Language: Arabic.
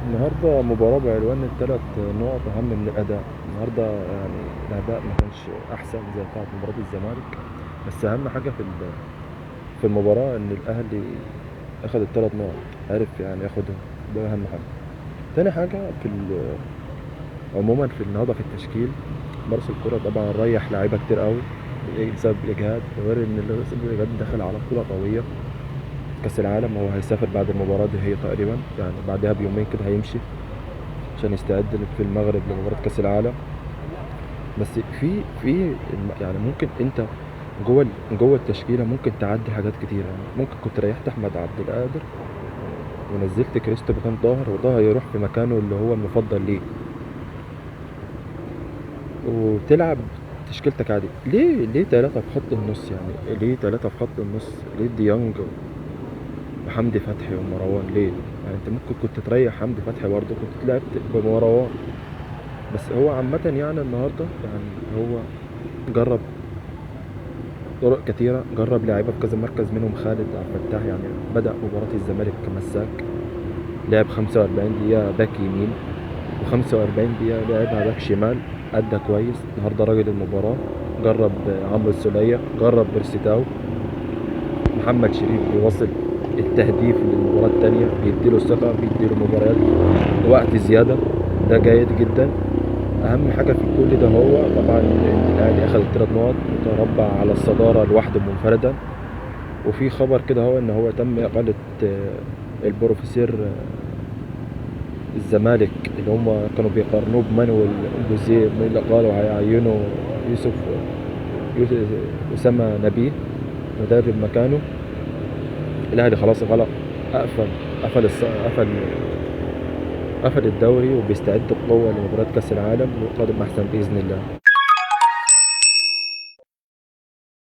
النهارده مباراة بعنوان التلات نقط أهم من الأداء. النهارده يعني الأداء ما كانش أحسن زي بتاع مباراة الزمالك، بس أهم حاجة في المباراة إن الأهلي أخد التلات نقط، عرف يعني ياخدهم. ده أهم حاجة. تاني حاجة عموما في النهارده في التشكيل، مارس الكرة طبعا ريح لعيبة كتير قوي بسبب الإجهاد، غير إن الإجهاد داخل على بطولة قوية كأس العالم. هو هيسافر بعد المباراة دي هي تقريبا، يعني بعدها بيومين كده هيمشي عشان يستعد في المغرب لمباراة كأس العالم. بس يعني ممكن انت جوه التشكيلة ممكن تعدي حاجات كتيرة. يعني ممكن كنت ريحت أحمد عبد القادر ونزلت كريستو مكان طاهر، وطاهر يروح في مكانه اللي هو المفضل ليه، وتلعب تشكيلتك عادي. ليه ثلاثة في خط النص؟ يعني ليه ثلاثة في خط النص؟ ليه ديانج وحمدي فتحي ومروان؟ ليه؟ يعني انت ممكن كنت تريح حمدي فتحي برضه، كنت لعبت بمروان. بس هو عامة يعني النهارده يعني هو جرب طرق كتيرة، جرب لعيبة في كذا مركز، منهم خالد عبد الفتاح. يعني بدأ مباراة الزمالك كمساك، لعب 45 دقيقة باك يمين، و45 دقيقة لعبها باك شمال، أدى كويس. النهارده راجل المباراة. جرب عمرو السولية، جرب بيرسيتاو، محمد شريف بيواصل التهديف للمباراة التانية، بيديله الثقة، بيديله مباريات وقت زيادة. ده جيد جدا. اهم حاجه في كل ده هو طبعا ان الاهلي اخذ الثلاث نقط، متربع على الصداره لوحده منفردا. وفي خبر كده هو ان هو تم اقاله البروفيسور الزمالك اللي هم كانوا بيقارنوه بمانويل جوزيه، من اللي قالوا هيعينوا يوسف يوسف اسامه نبيه مدرب مكانه. الاهلي خلاص غلق، قفل قفل قفل قفل الدوري، وبيستعد بقوه لمباراه كاس العالم، والقادم احسن باذن الله.